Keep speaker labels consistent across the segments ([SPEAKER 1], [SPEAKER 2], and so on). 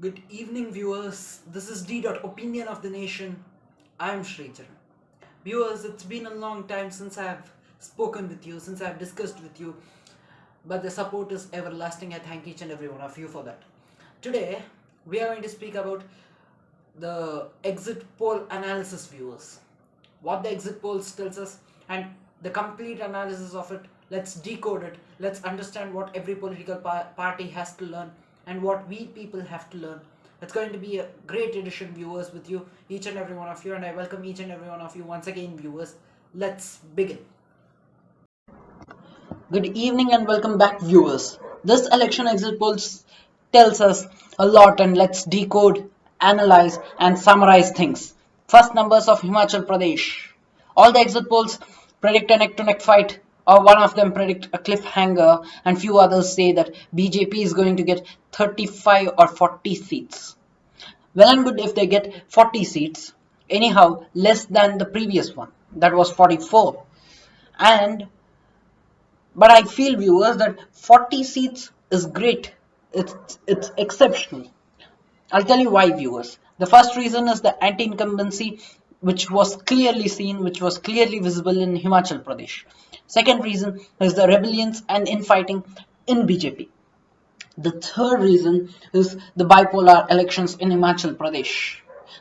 [SPEAKER 1] Good evening, viewers. This is D. Opinion of the Nation. I'm Sricharan. Viewers, it's been a long time since I've spoken with you, since I've discussed with you, but the support is everlasting. I thank each and every one of you for that. Today, we are going to speak about the exit poll analysis, viewers. What the exit polls tells us and the complete analysis of it. Let's decode it. Let's understand what every political party has to learn and what we people have to learn. It's going to be a great edition, viewers, with you, each and every one of you, and I welcome each and every one of you once again, viewers. Let's begin. Good evening and welcome back, viewers. This election exit polls tells us a lot, and let's decode, analyze, and summarize things. First, numbers of Himachal Pradesh. All the exit polls predict a neck-to-neck fight, or one of them predict a cliffhanger, and few others say that BJP is going to get 35 or 40 seats. Well and good if they get 40 seats, anyhow, less than the previous one, that was 44. And but I feel, viewers, that 40 seats is great. It's exceptional. I'll tell you why, viewers. The first reason is the anti-incumbency, which was clearly seen, which was clearly visible in Himachal Pradesh. Second reason is the rebellions and infighting in BJP. The third reason is the bipolar elections in Himachal Pradesh.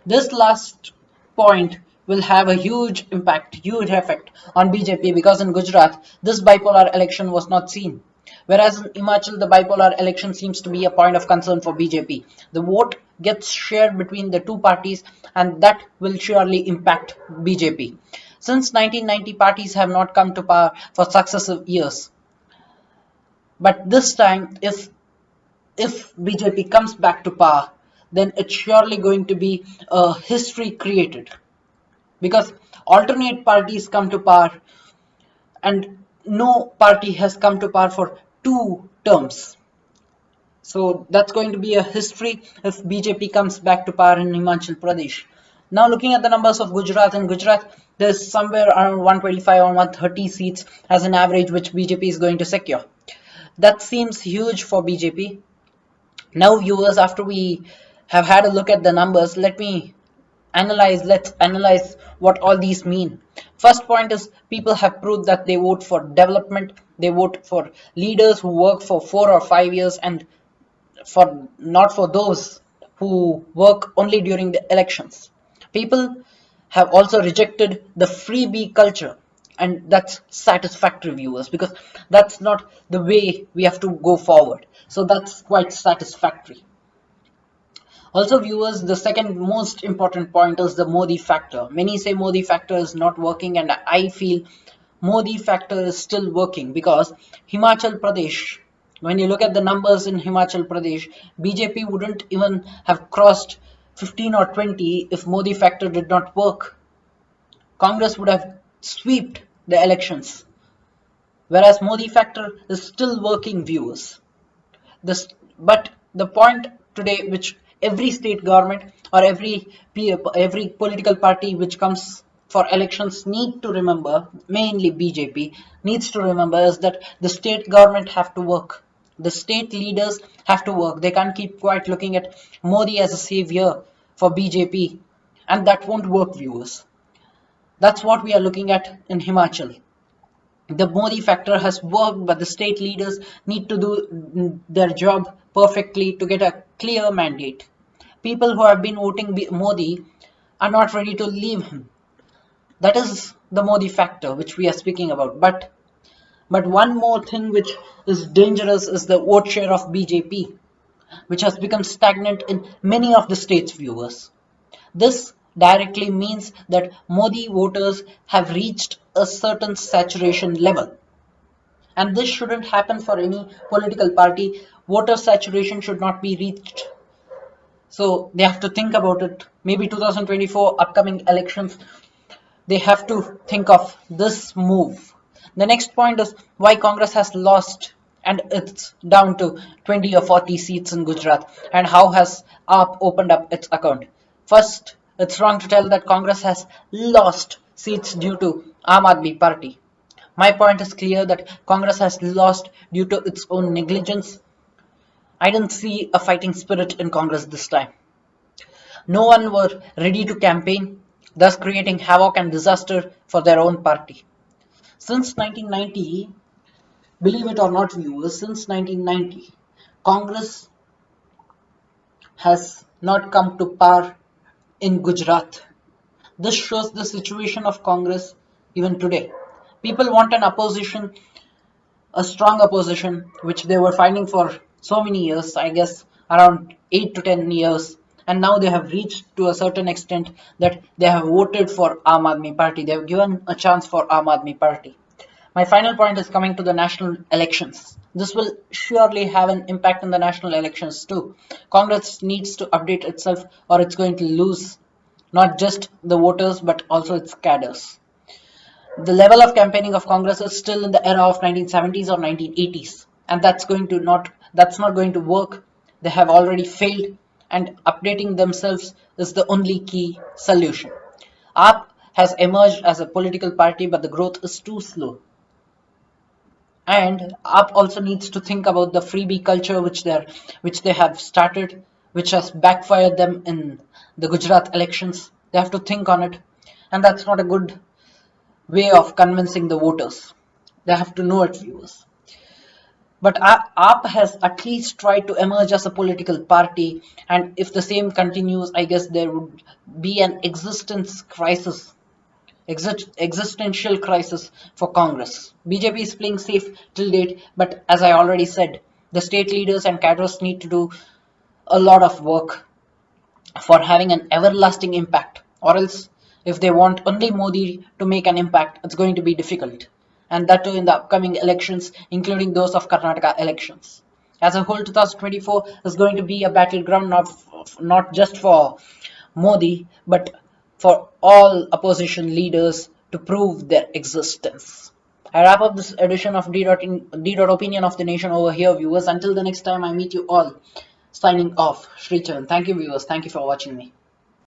[SPEAKER 1] This last point will have a huge impact, huge effect on BJP, because in Gujarat, this bipolar election was not seen. Whereas in Himachal, the bipolar election seems to be a point of concern for BJP. The vote gets shared between the two parties, and that will surely impact BJP. Since 1990, parties have not come to power for successive years. But this time, if BJP comes back to power, then it's surely going to be a history created, because alternate parties come to power and no party has come to power for 2 terms. So that's going to be a history if BJP comes back to power in Himachal Pradesh. Now, looking at the numbers of Gujarat, in Gujarat, there's somewhere around 125 or 130 seats as an average, which BJP is going to secure. That seems huge for BJP. Now, viewers, after we have had a look at the numbers, let's analyze what all these mean. First point is, people have proved that they vote for development, they vote for leaders who work for 4 or 5 years, and for not for those who work only during the elections. People have also rejected the freebie culture, and that's satisfactory, viewers, because that's not the way we have to go forward. So that's quite satisfactory. Also, viewers, the second most important point is the Modi factor. Many say Modi factor is not working, and I feel Modi factor is still working, because Himachal Pradesh, when you look at the numbers in Himachal Pradesh, BJP wouldn't even have crossed 15 or 20 if Modi factor did not work. Congress would have swept the elections, whereas Modi factor is still working, viewers. This, but the point today, which every state government or every political party which comes for elections need to remember, mainly BJP needs to remember, is that the state government have to work. The state leaders have to work. They can't keep quiet looking at Modi as a savior for BJP, and that won't work, viewers. That's what we are looking at in Himachal. The Modi factor has worked, but the state leaders need to do their job perfectly to get a clear mandate. People who have been voting Modi are not ready to leave him. That is the Modi factor which we are speaking about. But one more thing which is dangerous is the vote share of BJP, which has become stagnant in many of the states, viewers. This directly means that Modi voters have reached a certain saturation level. And this shouldn't happen for any political party. Voter saturation should not be reached. So they have to think about it. Maybe 2024 upcoming elections, they have to think of this move. The next point is why Congress has lost, and it's down to 20 or 40 seats in Gujarat, and how has AAP opened up its account. First, it's wrong to tell that Congress has lost seats due to Aam Aadmi Party. My point is clear, that Congress has lost due to its own negligence. I didn't see a fighting spirit in Congress this time. No one were ready to campaign, thus creating havoc and disaster for their own party. Since 1990, believe it or not, viewers, since 1990, Congress has not come to power in Gujarat. This shows the situation of Congress even today. People want an opposition, a strong opposition, which they were fighting for so many years, I guess around 8 to 10 years, and now they have reached to a certain extent that they have voted for Aam Aadmi Party. They have given a chance for Aam Aadmi Party. My final point is coming to the national elections. This will surely have an impact on the national elections too. Congress needs to update itself or it's going to lose not just the voters but also its cadres. The level of campaigning of Congress is still in the era of 1970s or 1980s, and that's not going to work. They have already failed, and updating themselves is the only key solution. AAP has emerged as a political party, but the growth is too slow. And AAP also needs to think about the freebie culture which they have started, which has backfired them in the Gujarat elections. They have to think on it, and that's not a good way of convincing the voters. They have to know it, viewers. But AAP has at least tried to emerge as a political party, and if the same continues, I guess there would be an existential crisis for Congress. BJP is playing safe till date, but as I already said, the state leaders and cadres need to do a lot of work for having an everlasting impact, or else if they want only Modi to make an impact, it's going to be difficult, and that too in the upcoming elections, including those of Karnataka elections. As a whole, 2024 is going to be a battleground not just for Modi but for all opposition leaders to prove their existence. I wrap up this edition of D. Opinion of the Nation over here, viewers. Until the next time I meet you all, signing off, Sri Charan. Thank you, viewers. Thank you for watching me.